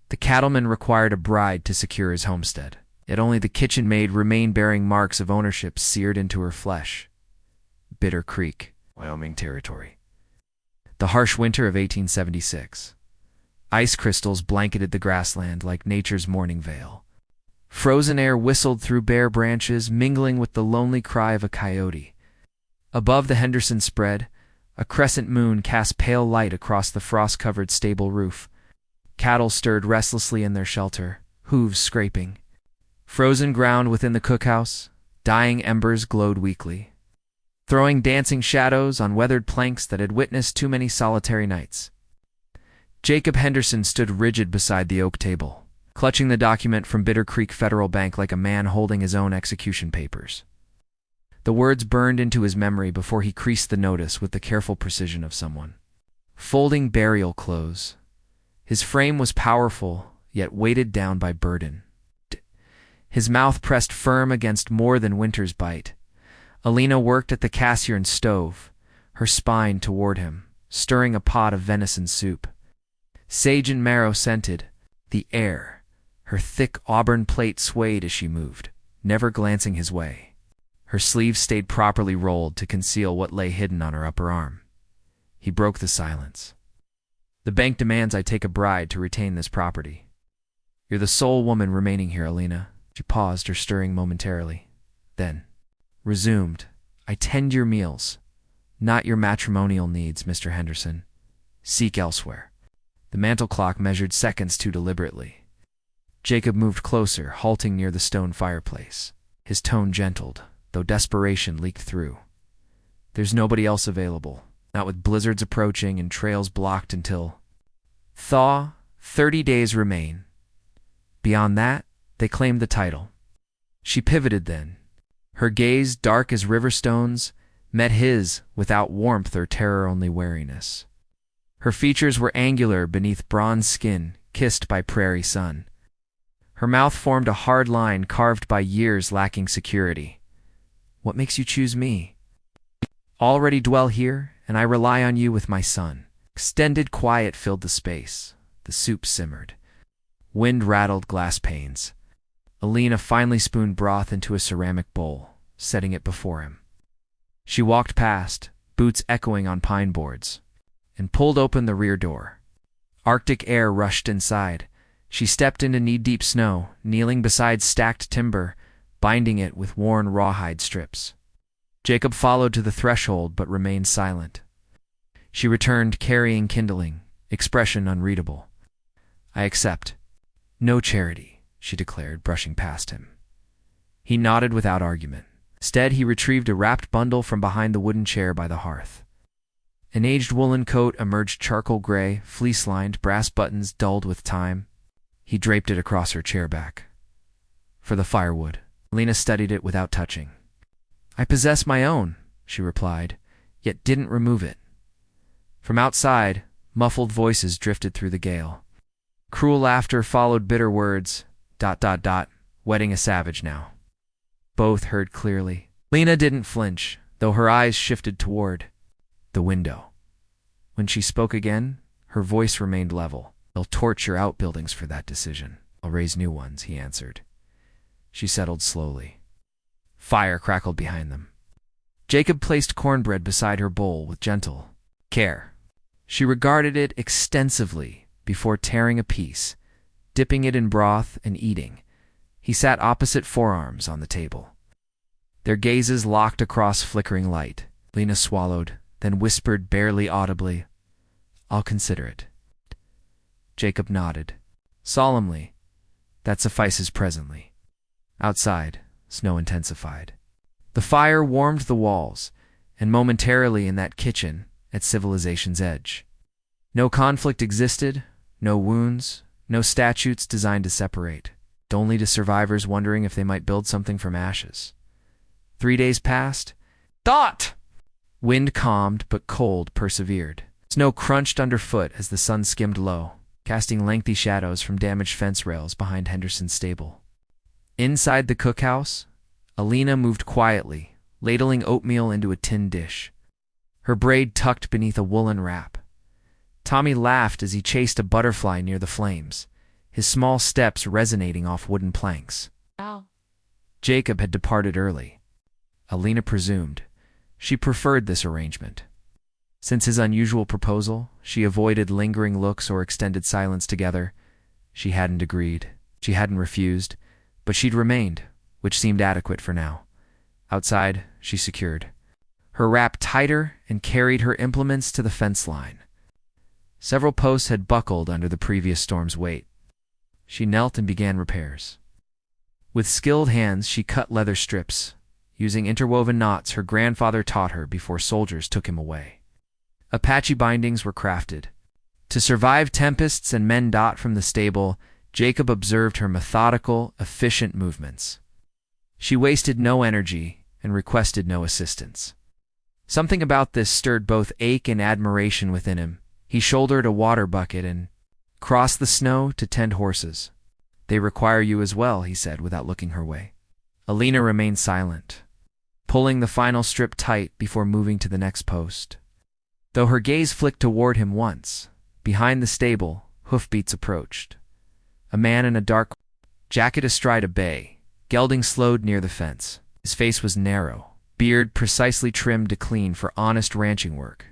The cattleman required a bride to secure his homestead, yet only the kitchen maid remained bearing marks of ownership seared into her flesh. Bitter Creek, Wyoming Territory. The harsh winter of 1876. Ice crystals blanketed the grassland like nature's mourning veil. Frozen air whistled through bare branches, mingling with the lonely cry of a coyote. Above the Henderson spread, a crescent moon cast pale light across the frost-covered stable roof. Cattle stirred restlessly in their shelter, hooves scraping. Frozen ground within the cookhouse, dying embers glowed weakly, throwing dancing shadows on weathered planks that had witnessed too many solitary nights. Jacob Henderson stood rigid beside the oak table, clutching the document from Bitter Creek Federal Bank like a man holding his own execution papers. The words burned into his memory before he creased the notice with the careful precision of someone folding burial clothes. His frame was powerful, yet weighted down by burden. His mouth pressed firm against more than winter's bite. Alina worked at the cast iron stove, her spine toward him, stirring a pot of venison soup. Sage and marrow scented the air. Her thick auburn plait swayed as she moved, never glancing his way. Her sleeves stayed properly rolled to conceal what lay hidden on her upper arm. He broke the silence. "The bank demands I take a bride to retain this property. You're the sole woman remaining here, Alina." She paused, her stirring momentarily. Then resumed, "I tend your meals, not your matrimonial needs, Mr. Henderson. Seek elsewhere." The mantel clock measured seconds too deliberately. Jacob moved closer, halting near the stone fireplace. His tone gentled, though desperation leaked through. "There's nobody else available, not with blizzards approaching and trails blocked until thaw. 30 days remain. Beyond that, they claimed the title." She pivoted then. Her gaze, dark as river stones, met his without warmth or terror-only wariness. Her features were angular beneath bronze skin, kissed by prairie sun. Her mouth formed a hard line carved by years lacking security. "What makes you choose me?" "Already dwell here, and I rely on you with my son." Extended quiet filled the space. The soup simmered. Wind rattled glass panes. Alina finally spooned broth into a ceramic bowl, setting it before him. She walked past, boots echoing on pine boards, and pulled open the rear door. Arctic air rushed inside. She stepped into knee-deep snow, kneeling beside stacked timber, binding it with worn rawhide strips. Jacob followed to the threshold but remained silent. She returned, carrying kindling, expression unreadable. "I accept. No charity," she declared, brushing past him. He nodded without argument. Instead, he retrieved a wrapped bundle from behind the wooden chair by the hearth. An aged woolen coat emerged charcoal gray, fleece-lined, brass buttons dulled with time. He draped it across her chair back. "For the firewood." Alina studied it without touching. "I possess my own," she replied, yet didn't remove it. From outside, muffled voices drifted through the gale. Cruel laughter followed bitter words, ... Wedding a savage now. Both heard clearly. Lena didn't flinch, though her eyes shifted toward the window. When she spoke again, her voice remained level. "They'll torch your outbuildings for that decision. I'll raise new ones," he answered. She settled slowly. Fire crackled behind them. Jacob placed cornbread beside her bowl with gentle care. She regarded it extensively before tearing a piece, dipping it in broth and eating. He sat opposite forearms on the table. Their gazes locked across flickering light. Lena swallowed, then whispered barely audibly, "I'll consider it." Jacob nodded. Solemnly, "That suffices presently." Outside, snow intensified. The fire warmed the walls, and momentarily in that kitchen, at civilization's edge. No conflict existed, no wounds, no statutes designed to separate, only to survivors wondering if they might build something from ashes. 3 days passed. Thought! Wind calmed, but cold persevered. Snow crunched underfoot as the sun skimmed low, casting lengthy shadows from damaged fence rails behind Henderson's stable. Inside the cookhouse, Alina moved quietly, ladling oatmeal into a tin dish, her braid tucked beneath a woolen wrap. Tommy laughed as he chased a butterfly near the flames, his small steps resonating off wooden planks. Wow. Jacob had departed early. Alina presumed. She preferred this arrangement. Since his unusual proposal, she avoided lingering looks or extended silence together. She hadn't agreed. She hadn't refused. But she'd remained, which seemed adequate for now. Outside, she secured her wrap tighter and carried her implements to the fence line. Several posts had buckled under the previous storm's weight. She knelt and began repairs. With skilled hands, she cut leather strips, using interwoven knots her grandfather taught her before soldiers took him away. Apache bindings were crafted. To survive tempests and men dot from the stable, Jacob observed her methodical, efficient movements. She wasted no energy and requested no assistance. Something about this stirred both ache and admiration within him. He shouldered a water bucket and crossed the snow to tend horses. "They require you as well," he said without looking her way. Alina remained silent, pulling the final strip tight before moving to the next post. Though her gaze flicked toward him once, behind the stable, hoofbeats approached. A man in a dark jacket astride a bay, gelding slowed near the fence. His face was narrow, beard precisely trimmed to clean for honest ranching work.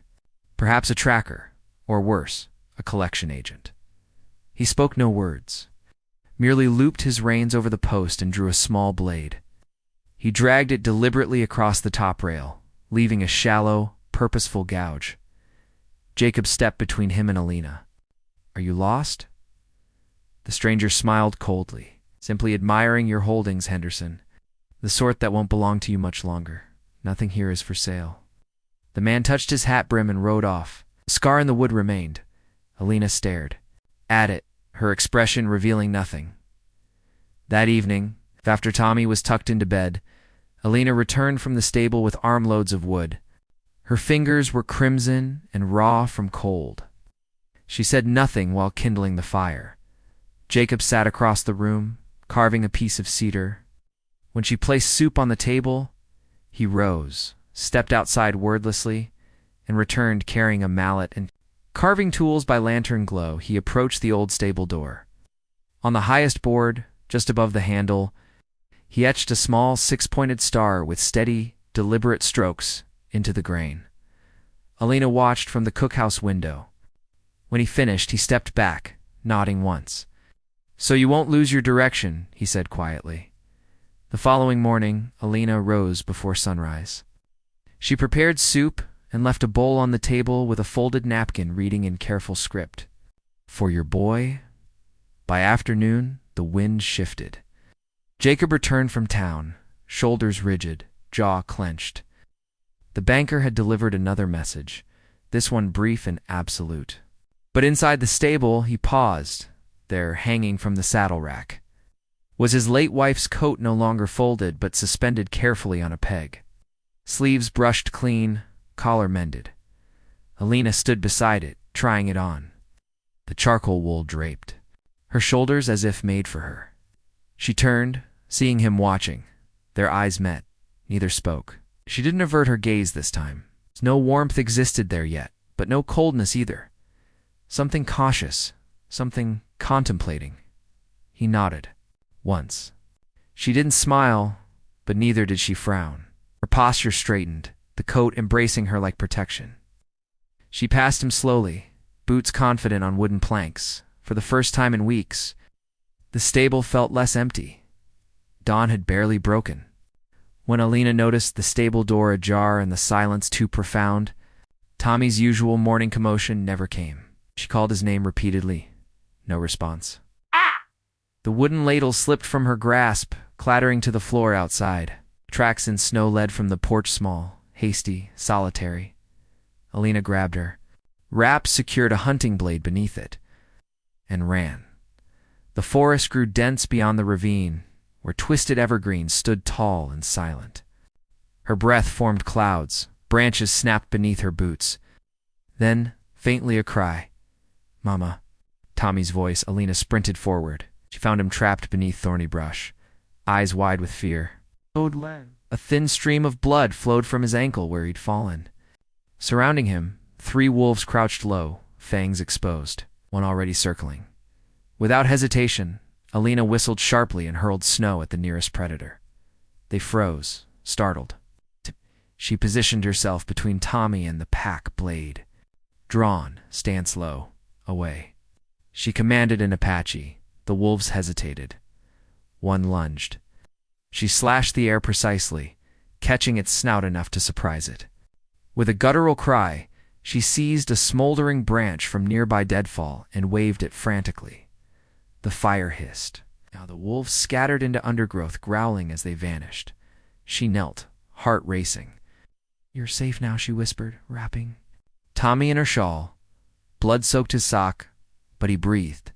Perhaps a tracker, or worse, a collection agent. He spoke no words, merely looped his reins over the post and drew a small blade. He dragged it deliberately across the top rail, leaving a shallow, purposeful gouge. Jacob stepped between him and Alina. "Are you lost?" The stranger smiled coldly. "Simply admiring your holdings, Henderson. The sort that won't belong to you much longer. Nothing here is for sale." The man touched his hat brim and rode off. A scar in the wood remained. Alina stared at it, her expression revealing nothing. That evening, after Tommy was tucked into bed, Alina returned from the stable with armloads of wood. Her fingers were crimson and raw from cold. She said nothing while kindling the fire. Jacob sat across the room, carving a piece of cedar. When she placed soup on the table, he rose, stepped outside wordlessly, and returned carrying a mallet and carving tools. By lantern glow, he approached the old stable door. On the highest board, just above the handle, he etched a small six-pointed star with steady, deliberate strokes into the grain. Alina watched from the cookhouse window. When he finished, he stepped back, nodding once. "So you won't lose your direction," he said quietly. The following morning, Alina rose before sunrise. She prepared soup and left a bowl on the table with a folded napkin reading in careful script. "For your boy." By afternoon, the wind shifted. Jacob returned from town, shoulders rigid, jaw clenched. The banker had delivered another message, this one brief and absolute. But inside the stable, he paused, there hanging from the saddle rack. Was his late wife's coat no longer folded but suspended carefully on a peg? Sleeves brushed clean, collar mended. Alina stood beside it, trying it on. The charcoal wool draped, her shoulders as if made for her. She turned, seeing him watching. Their eyes met. Neither spoke. She didn't avert her gaze this time. No warmth existed there yet, but no coldness either. Something cautious, something contemplating. He nodded. Once. She didn't smile, but neither did she frown. Her posture straightened, the coat embracing her like protection. She passed him slowly, boots confident on wooden planks. For the first time in weeks, the stable felt less empty. Dawn had barely broken. When Alina noticed the stable door ajar and the silence too profound, Tommy's usual morning commotion never came. She called his name repeatedly. No response. The wooden ladle slipped from her grasp, clattering to the floor outside. Tracks in snow led from the porch small, hasty, solitary. Alina grabbed her. Raps secured a hunting blade beneath it, and ran. The forest grew dense beyond the ravine, where twisted evergreens stood tall and silent. Her breath formed clouds, branches snapped beneath her boots. Then, faintly a cry. "Mama." Tommy's voice. Alina sprinted forward. She found him trapped beneath thorny brush, eyes wide with fear. A thin stream of blood flowed from his ankle where he'd fallen. Surrounding him, 3 wolves crouched low, fangs exposed, one already circling. Without hesitation, Alina whistled sharply and hurled snow at the nearest predator. They froze, startled. She positioned herself between Tommy and the pack blade. Drawn, stance low, away. She commanded in Apache. The wolves hesitated. One lunged. She slashed the air precisely, catching its snout enough to surprise it. With a guttural cry, she seized a smoldering branch from nearby deadfall and waved it frantically. The fire hissed. Now the wolves scattered into undergrowth, growling as they vanished. She knelt, heart racing. "You're safe now," she whispered, wrapping Tommy in her shawl. Blood soaked his sock, but he breathed.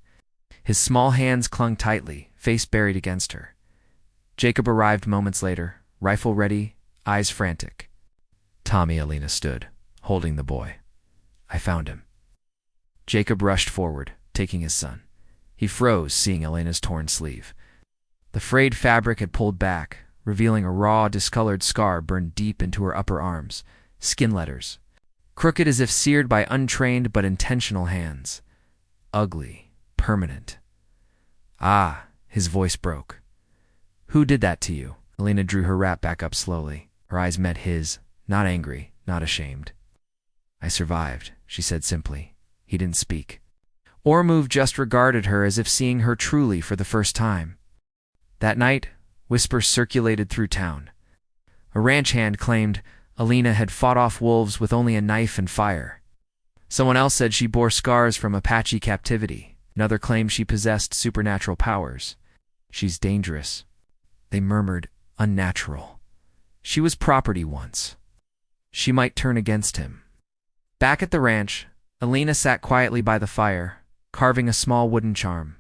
His small hands clung tightly, face buried against her. Jacob arrived moments later, rifle ready, eyes frantic. Tommy, Alina stood, holding the boy. "I found him." Jacob rushed forward, taking his son. He froze, seeing Alina's torn sleeve. The frayed fabric had pulled back, revealing a raw, discolored scar burned deep into her upper arms, skin letters, crooked as if seared by untrained but intentional hands. Ugly, permanent. "Ah," his voice broke. "Who did that to you?" Alina drew her wrap back up slowly. Her eyes met his, not angry, not ashamed. "I survived," she said simply. He didn't speak. Or move, just regarded her as if seeing her truly for the first time. That night, whispers circulated through town. A ranch hand claimed Alina had fought off wolves with only a knife and fire. Someone else said she bore scars from Apache captivity. Another claimed she possessed supernatural powers. "She's dangerous." They murmured, "Unnatural." She was property once. She might turn against him. Back at the ranch, Alina sat quietly by the fire, carving a small wooden charm.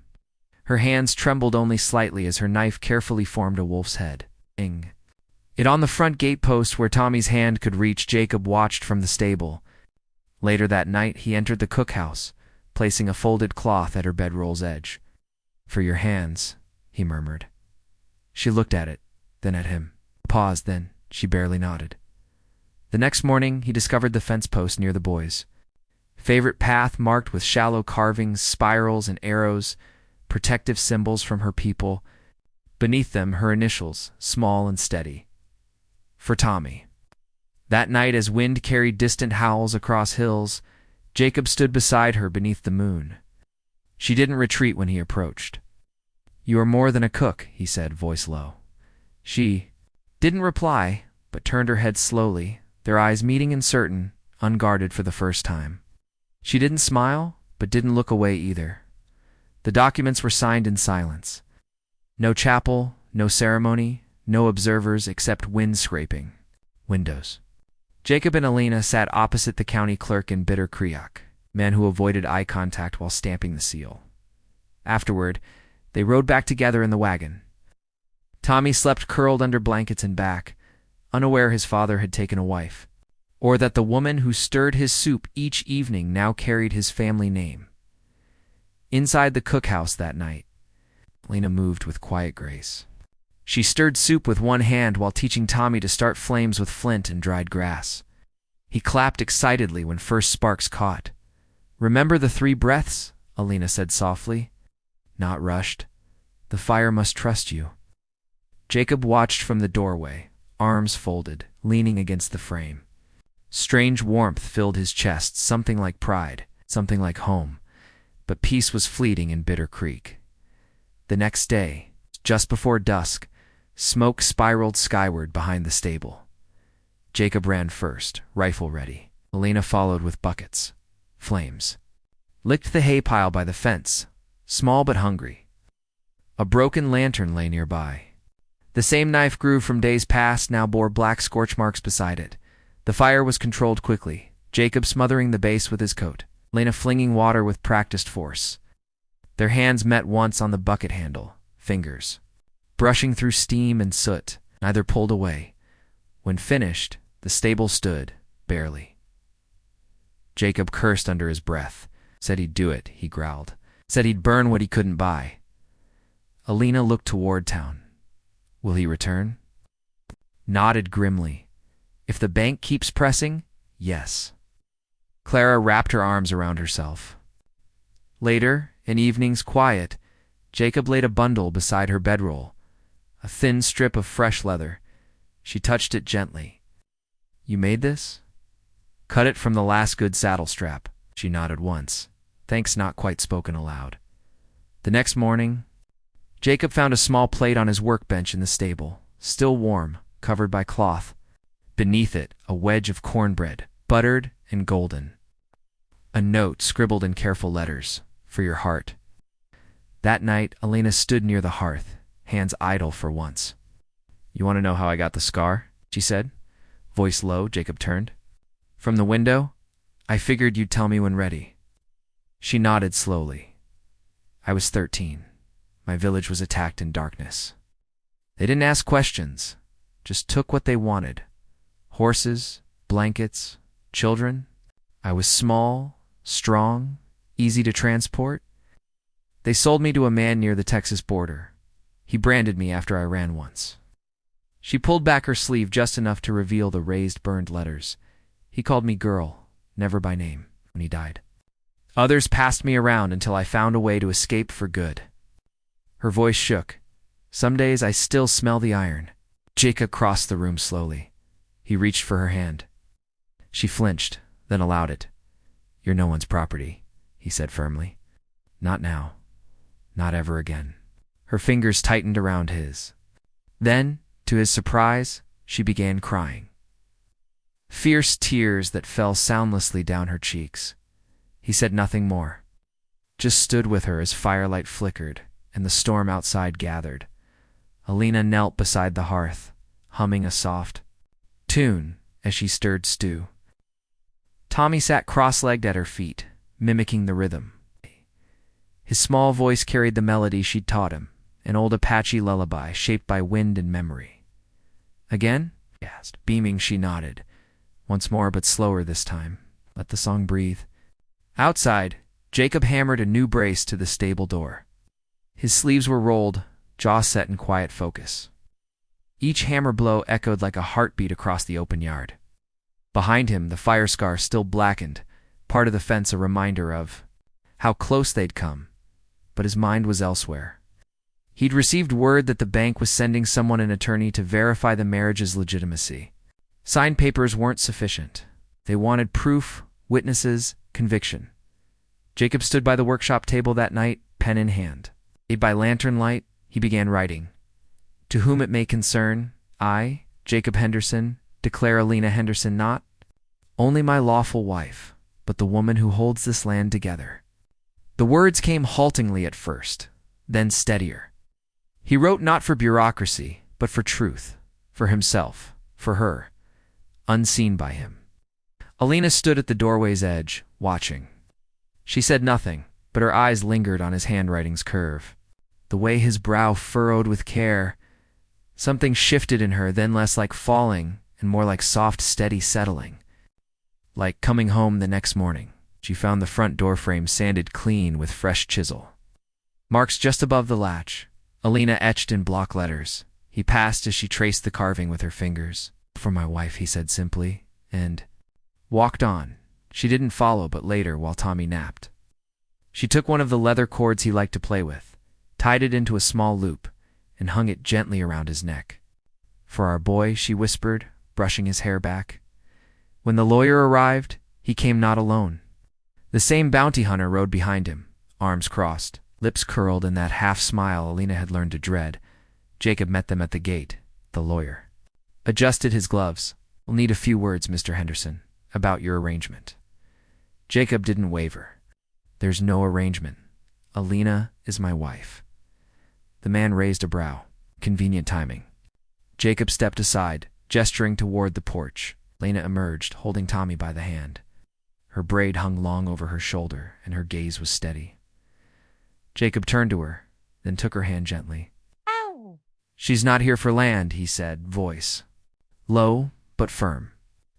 Her hands trembled only slightly as her knife carefully formed a wolf's head. It on the front gate post where Tommy's hand could reach. Jacob watched from the stable. Later that night, he entered the cookhouse, placing a folded cloth at her bedroll's edge. "For your hands," he murmured. She looked at it, then at him. Paused, then she barely nodded. The next morning, he discovered the fence post near the boys. Favorite path marked with shallow carvings, spirals, and arrows, protective symbols from her people. Beneath them, her initials, small and steady. For Tommy. That night, as wind carried distant howls across hills, Jacob stood beside her beneath the moon. She didn't retreat when he approached. "You are more than a cook," he said, voice low. She didn't reply, but turned her head slowly, their eyes meeting uncertain, unguarded for the first time. She didn't smile, but didn't look away either. The documents were signed in silence. No chapel, no ceremony, no observers except wind scraping. Windows. Jacob and Alina sat opposite the county clerk in bitter Creoc, man who avoided eye contact while stamping the seal. Afterward, they rode back together in the wagon. Tommy slept curled under blankets and back, unaware his father had taken a wife, or that the woman who stirred his soup each evening now carried his family name. Inside the cookhouse that night, Alina moved with quiet grace. She stirred soup with one hand while teaching Tommy to start flames with flint and dried grass. He clapped excitedly when first sparks caught. "Remember the 3 breaths?" Alina said softly. "Not rushed. The fire must trust you." Jacob watched from the doorway, arms folded, leaning against the frame. Strange warmth filled his chest, something like pride, something like home. But peace was fleeting in Bitter Creek. The next day, just before dusk, smoke spiraled skyward behind the stable. Jacob ran first, rifle ready. Alina followed with buckets. Flames. Licked the hay pile by the fence, small but hungry. A broken lantern lay nearby. The same knife grew from days past now bore black scorch marks beside it. The fire was controlled quickly, Jacob smothering the base with his coat, Alina flinging water with practiced force. Their hands met once on the bucket handle, fingers brushing through steam and soot, neither pulled away. When finished, the stable stood, barely. Jacob cursed under his breath. Said he'd do it, he growled. Said he'd burn what he couldn't buy. Alina looked toward town. Will he return? Nodded grimly. If the bank keeps pressing, yes. Clara wrapped her arms around herself. Later, in evenings quiet, Jacob laid a bundle beside her bedroll, a thin strip of fresh leather. She touched it gently. "You made this?" "Cut it from the last good saddle strap." She nodded once, thanks not quite spoken aloud. The next morning, Jacob found a small plate on his workbench in the stable, still warm, covered by cloth. Beneath it, a wedge of cornbread, buttered and golden. A note scribbled in careful letters, "For your heart." That night, Elena stood near the hearth, hands idle for once. "You want to know how I got the scar?" she said. Voice low, Jacob turned. "From the window? I figured you'd tell me when ready." She nodded slowly. "I was 13. My village was attacked in darkness. They didn't ask questions, just took what they wanted. Horses, blankets, children. I was small, strong, easy to transport. They sold me to a man near the Texas border. He branded me after I ran once." She pulled back her sleeve just enough to reveal the raised, burned letters. "He called me girl, never by name, when he died. Others passed me around until I found a way to escape for good." Her voice shook. "Some days I still smell the iron." Jacob crossed the room slowly. He reached for her hand. She flinched, then allowed it. "You're no one's property," he said firmly. "Not now. Not ever again." Her fingers tightened around his. Then, to his surprise, she began crying. Fierce tears that fell soundlessly down her cheeks. He said nothing more, just stood with her as firelight flickered and the storm outside gathered. Elena knelt beside the hearth, humming a soft tune as she stirred stew. Tommy sat cross-legged at her feet, mimicking the rhythm. His small voice carried the melody she'd taught him, an old Apache lullaby shaped by wind and memory. "Again?" he asked. Beaming, she nodded. Once more, but slower this time. Let the song breathe. Outside, Jacob hammered a new brace to the stable door. His sleeves were rolled, jaw set in quiet focus. Each hammer blow echoed like a heartbeat across the open yard. Behind him, the fire scar still blackened, part of the fence a reminder of how close they'd come, but his mind was elsewhere. He'd received word that the bank was sending someone an attorney to verify the marriage's legitimacy. Signed papers weren't sufficient. They wanted proof, witnesses, conviction. Jacob stood by the workshop table that night, pen in hand. By lantern light, he began writing. "To whom it may concern, I, Jacob Henderson, declare Elena Henderson not only my lawful wife, but the woman who holds this land together." The words came haltingly at first, then steadier. He wrote not for bureaucracy, but for truth, for himself, for her, unseen by him. Elena stood at the doorway's edge, watching. She said nothing, but her eyes lingered on his handwriting's curve. The way his brow furrowed with care. Something shifted in her, then less like falling and more like soft, steady settling. Like coming home the next morning, she found the front door frame sanded clean with fresh chisel. Marks just above the latch, Elena etched in block letters. He passed as she traced the carving with her fingers. "For my wife," he said simply, and walked on. She didn't follow, but later, while Tommy napped. She took one of the leather cords he liked to play with, tied it into a small loop, and hung it gently around his neck. "For our boy," she whispered, brushing his hair back. When the lawyer arrived, he came not alone. The same bounty hunter rode behind him, arms crossed, lips curled in that half-smile Elena had learned to dread. Jacob met them at the gate, the lawyer. Adjusted his gloves. "We'll need a few words, Mr. Henderson, about your arrangement." Jacob didn't waver. "There's no arrangement. Elena is my wife." The man raised a brow. Convenient timing. Jacob stepped aside, gesturing toward the porch. Elena emerged, holding Tommy by the hand. Her braid hung long over her shoulder, and her gaze was steady. Jacob turned to her, then took her hand gently. "Ow!" "She's not here for land," he said, voice low but firm.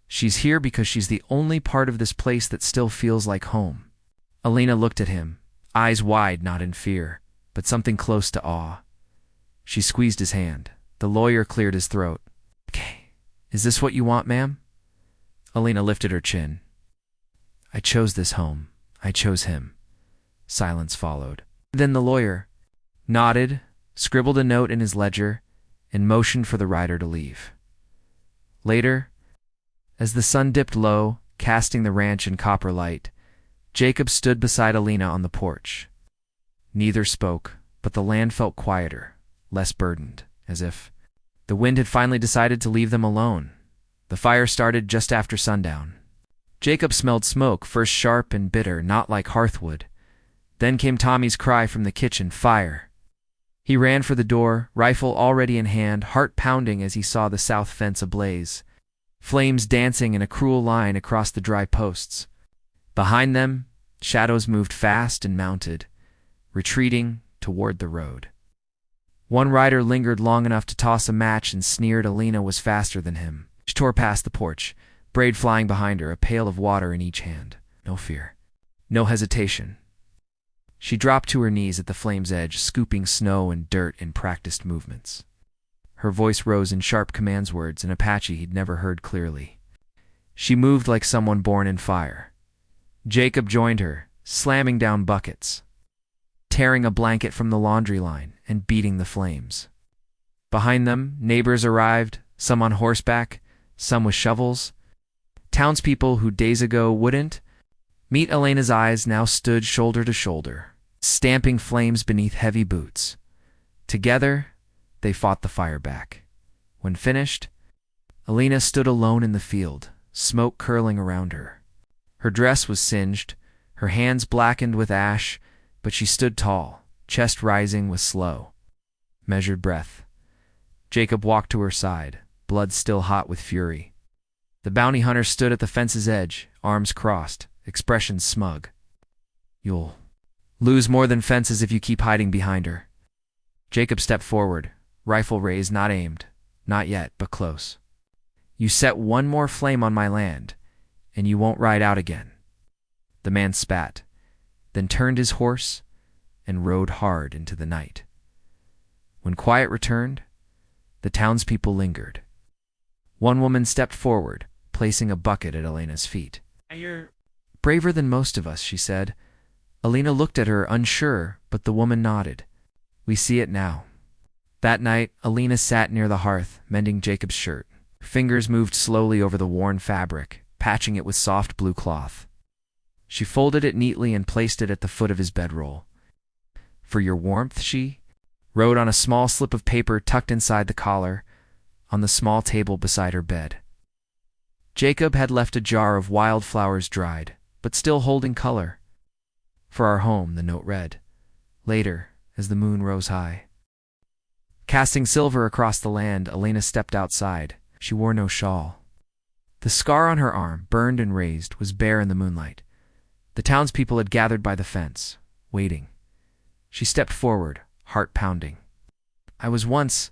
"She's here because she's the only part of this place that still feels like home." Elena looked at him, eyes wide, not in fear, but something close to awe. She squeezed his hand. The lawyer cleared his throat. "Okay, is this what you want, ma'am?" Elena lifted her chin. "I chose this home. I chose him. Silence followed. Then the lawyer nodded, scribbled a note in his ledger, and motioned for the rider to leave. Later, as the sun dipped low, casting the ranch in copper light, Jacob stood beside Alina on the porch. Neither spoke, but the land felt quieter, less burdened, as if the wind had finally decided to leave them alone. The fire started just after sundown. Jacob smelled smoke, first sharp and bitter, not like hearthwood. Then came Tommy's cry from the kitchen, "Fire!" He ran for the door, rifle already in hand, heart pounding as he saw the south fence ablaze, flames dancing in a cruel line across the dry posts. Behind them, shadows moved fast and mounted, retreating toward the road. One rider lingered long enough to toss a match and sneered Alina was faster than him. She tore past the porch, braid flying behind her, a pail of water in each hand. No fear. No hesitation. She dropped to her knees at the flame's edge, scooping snow and dirt in practiced movements. Her voice rose in sharp commands words, an Apache he'd never heard clearly. She moved like someone born in fire. Jacob joined her, slamming down buckets, tearing a blanket from the laundry line, and beating the flames. Behind them, neighbors arrived, some on horseback, some with shovels. Townspeople who days ago wouldn't meet Elena's eyes now stood shoulder to shoulder, stamping flames beneath heavy boots. Together, they fought the fire back. When finished, Alina stood alone in the field, smoke curling around her. Her dress was singed, her hands blackened with ash, but she stood tall, chest rising with slow, measured breath. Jacob walked to her side, blood still hot with fury. The bounty hunter stood at the fence's edge, arms crossed, expression smug. "You'll lose more than fences if you keep hiding behind her." Jacob stepped forward, rifle raised, not aimed, not yet, but close. "You set one more flame on my land, and you won't ride out again." The man spat, then turned his horse and rode hard into the night. When quiet returned, the townspeople lingered. One woman stepped forward, placing a bucket at Elena's feet. "You're braver than most of us," she said. Alina looked at her, unsure, but the woman nodded. "We see it now." That night, Alina sat near the hearth, mending Jacob's shirt. Fingers moved slowly over the worn fabric, patching it with soft blue cloth. She folded it neatly and placed it at the foot of his bedroll. "For your warmth," she wrote on a small slip of paper tucked inside the collar, on the small table beside her bed. Jacob had left a jar of wildflowers dried, but still holding color. "For our home," the note read. Later, as the moon rose high, casting silver across the land, Alina stepped outside. She wore no shawl. The scar on her arm, burned and raised, was bare in the moonlight. The townspeople had gathered by the fence, waiting. She stepped forward, heart pounding. "I was once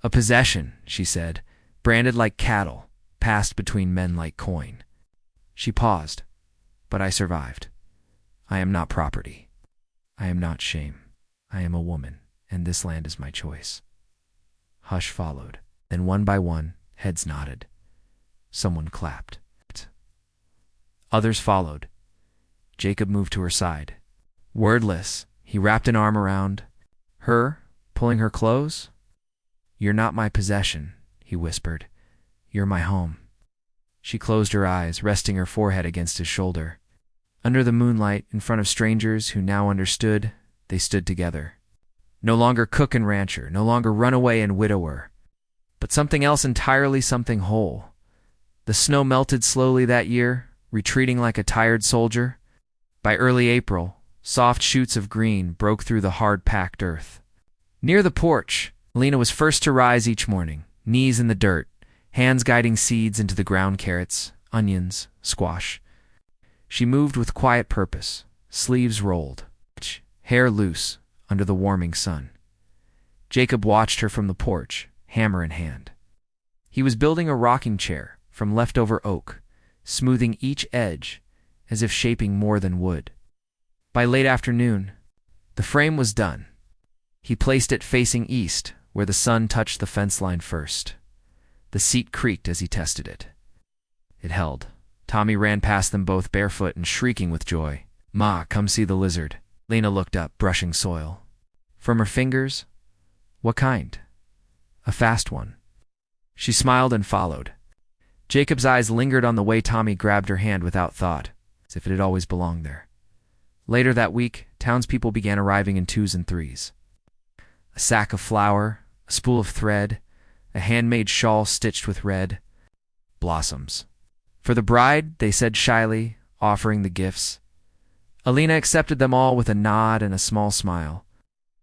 a possession," she said, "branded like cattle, passed between men like coin." She paused, "But I survived. I am not property. I am not shame. I am a woman, and this land is my choice." Hush followed. Then one by one, heads nodded. Someone clapped. Others followed. Jacob moved to her side. Wordless, he wrapped an arm around her, pulling her close. "You're not my possession," he whispered. "You're my home." She closed her eyes, resting her forehead against his shoulder. Under the moonlight, in front of strangers who now understood, they stood together. No longer cook and rancher, no longer runaway and widower, but something else entirely, something whole. The snow melted slowly that year, retreating like a tired soldier. By early April, soft shoots of green broke through the hard-packed earth. Near the porch, Alina was first to rise each morning, knees in the dirt, hands guiding seeds into the ground, carrots, onions, squash. She moved with quiet purpose, sleeves rolled, hair loose under the warming sun. Jacob watched her from the porch, hammer in hand. He was building a rocking chair from leftover oak, smoothing each edge as if shaping more than wood. By late afternoon, the frame was done. He placed it facing east, where the sun touched the fence line first. The seat creaked as he tested it. It held. Tommy ran past them both barefoot and shrieking with joy. "Ma, come see the lizard." Lena looked up, brushing soil. From her fingers? What kind? A fast one. She smiled and followed. Jacob's eyes lingered on the way Tommy grabbed her hand without thought, as if it had always belonged there. Later that week, townspeople began arriving in twos and threes. A sack of flour, a spool of thread, a handmade shawl stitched with red. Blossoms. For the bride, they said shyly, offering the gifts. Alina accepted them all with a nod and a small smile.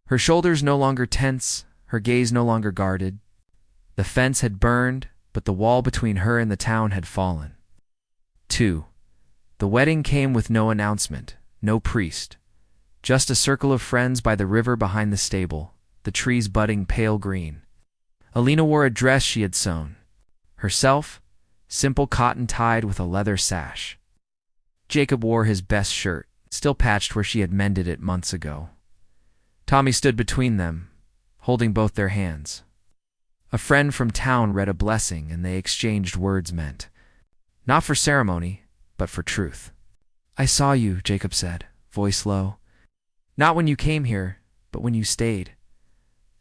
Her shoulders no longer tense, her gaze no longer guarded. The fence had burned, but the wall between her and the town had fallen. 2. The wedding came with no announcement, no priest. Just a circle of friends by the river behind the stable, the trees budding pale green. Alina wore a dress she had sewn. Herself, simple cotton tied with a leather sash. Jacob wore his best shirt, still patched where she had mended it months ago. Tommy stood between them, holding both their hands. A friend from town read a blessing, and they exchanged words meant, not for ceremony, but for truth. "I saw you," Jacob said, voice low. "Not when you came here, but when you stayed."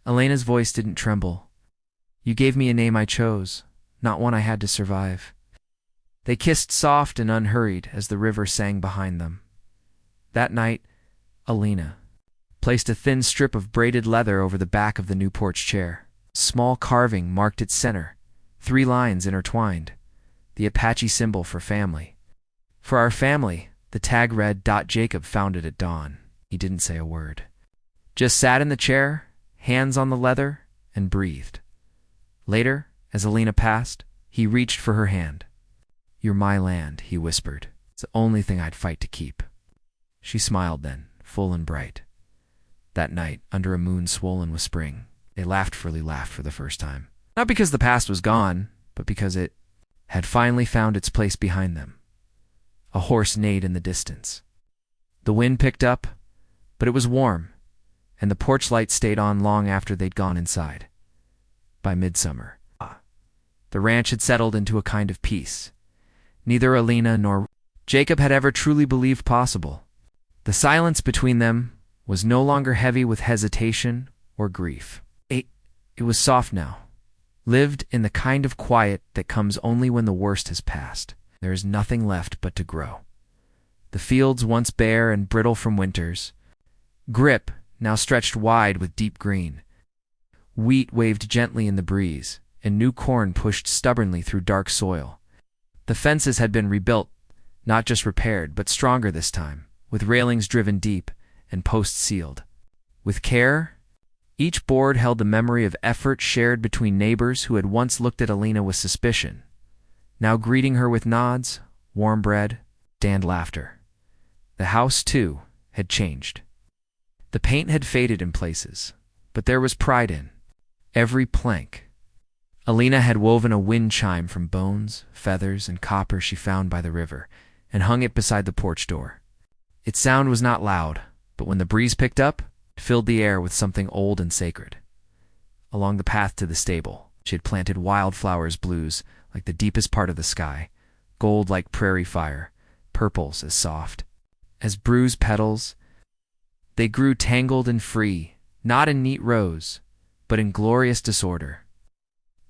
Elena's voice didn't tremble. "You gave me a name I chose, not one I had to survive." They kissed soft and unhurried as the river sang behind them. That night, Alina placed a thin strip of braided leather over the back of the new porch chair. Small carving marked its center, 3 lines intertwined, the Apache symbol for family. "For our family," the tag read. Jacob found it at dawn. He didn't say a word. Just sat in the chair, hands on the leather, and breathed. Later, as Alina passed, he reached for her hand. "You're my land," he whispered. "It's the only thing I'd fight to keep." She smiled then, full and bright. That night, under a moon swollen with spring, they laughed for the first time. Not because the past was gone, but because it had finally found its place behind them. A horse neighed in the distance. The wind picked up, but it was warm, and the porch light stayed on long after they'd gone inside. By midsummer, the ranch had settled into a kind of peace. Neither Alina nor Jacob had ever truly believed possible. The silence between them was no longer heavy with hesitation or grief. It was soft now, lived in the kind of quiet that comes only when the worst has passed. There is nothing left but to grow. The fields, once bare and brittle from winters, grip, now stretched wide with deep green. Wheat waved gently in the breeze, and new corn pushed stubbornly through dark soil. The fences had been rebuilt, not just repaired, but stronger this time, with railings driven deep and posts sealed. With care, each board held the memory of effort shared between neighbors who had once looked at Alina with suspicion, now greeting her with nods, warm bread, and laughter. The house, too, had changed. The paint had faded in places, but there was pride in every plank. Alina had woven a wind chime from bones, feathers, and copper she found by the river, and hung it beside the porch door. Its sound was not loud, but when the breeze picked up, it filled the air with something old and sacred. Along the path to the stable, she had planted wildflowers blues like the deepest part of the sky, gold like prairie fire, purples as soft as bruised petals. They grew tangled and free, not in neat rows, but in glorious disorder.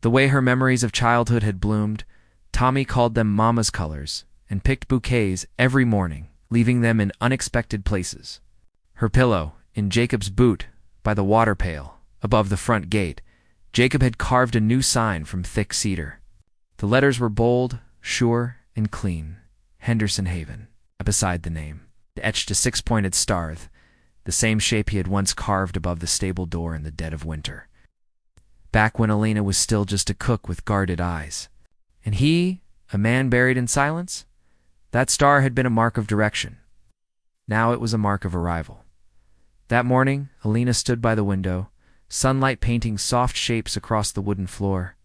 The way her memories of childhood had bloomed, Tommy called them Mama's colors, and picked bouquets every morning, leaving them in unexpected places. Her pillow, in Jacob's boot, by the water pail, above the front gate, Jacob had carved a new sign from thick cedar. The letters were bold, sure, and clean. Henderson Haven, beside the name, etched a 6-pointed star, the same shape he had once carved above the stable door in the dead of winter. Back when Alina was still just a cook with guarded eyes. And he, a man buried in silence? That star had been a mark of direction. Now it was a mark of arrival. That morning, Alina stood by the window, sunlight painting soft shapes across the wooden floor.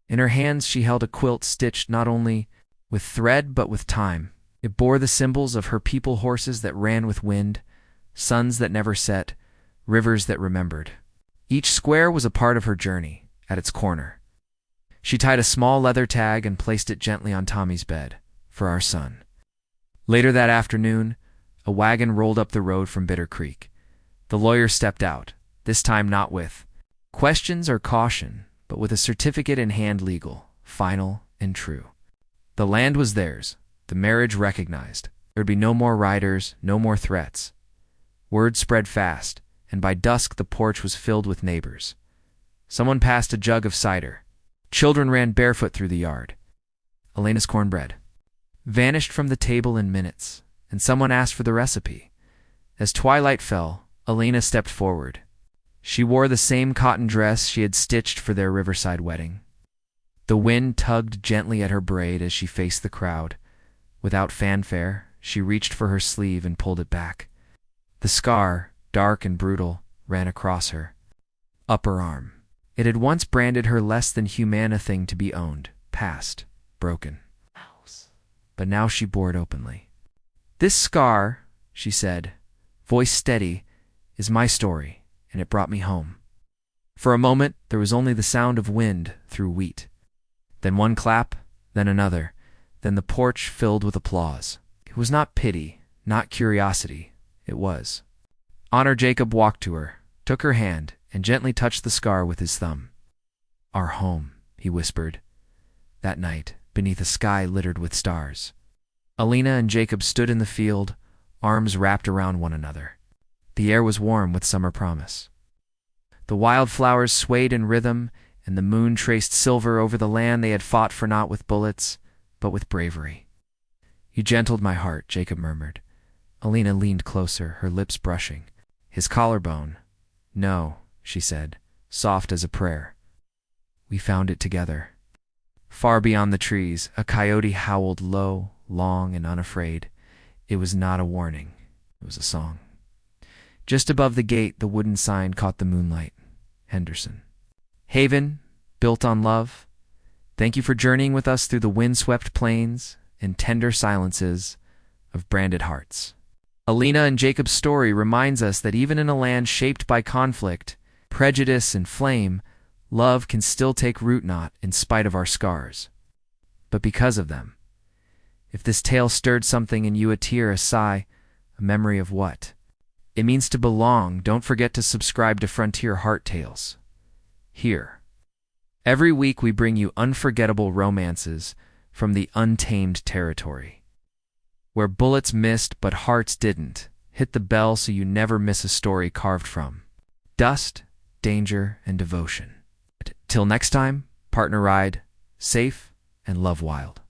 In her hands she held a quilt stitched not only with thread but with time. It bore the symbols of her people horses that ran with wind, suns that never set, rivers that remembered. Each square was a part of her journey, at its corner. She tied a small leather tag and placed it gently on Tommy's bed, for our son. Later that afternoon, A wagon rolled up the road from Bitter Creek. The lawyer stepped out, this time not with questions or caution, but with a certificate in hand, legal, final, and true. The land was theirs, the marriage recognized. There would be no more riders, no more threats. Word spread fast, and by dusk the porch was filled with neighbors. Someone passed a jug of cider. Children ran barefoot through the yard. Elena's cornbread vanished from the table in minutes, and someone asked for the recipe. As twilight fell, Elena stepped forward. She wore the same cotton dress she had stitched for their riverside wedding. The wind tugged gently at her braid as she faced the crowd. Without fanfare, she reached for her sleeve and pulled it back. The scar, dark and brutal, ran across her upper arm. It had once branded her less than human, a thing to be owned, past, broken. But now she bore it openly. "This scar," she said, voice steady, "is my story, and it brought me home." For a moment, there was only the sound of wind through wheat. Then one clap, then another, then the porch filled with applause. It was not pity, not curiosity. It was honor. Jacob walked to her, took her hand, and gently touched the scar with his thumb. "Our home," he whispered. That night, beneath a sky littered with stars, Elena and Jacob stood in the field, arms wrapped around one another. The air was warm with summer promise. The wildflowers swayed in rhythm, and the moon traced silver over the land they had fought for, not with bullets, but with bravery. "You gentled my heart," Jacob murmured. Elena leaned closer, her lips brushing his collarbone. "No," she said, soft as a prayer. "We found it together." Far beyond the trees, a coyote howled low, long, and unafraid. It was not a warning. It was a song. Just above the gate, the wooden sign caught the moonlight. Henderson. Haven, built on love. Thank you for journeying with us through the wind-swept plains and tender silences of branded hearts. Elena and Jacob's story reminds us that even in a land shaped by conflict, prejudice, and flame, love can still take root, not in spite of our scars, but because of them. If this tale stirred something in you, a tear, a sigh, a memory of what it means to belong, don't forget to subscribe to Frontier Heart Tales. Here, every week we bring you unforgettable romances from the untamed territory. Where bullets missed but hearts didn't. Hit the bell so you never miss a story carved from dust, danger, and devotion. Till next time, partner ride, safe, and love wild.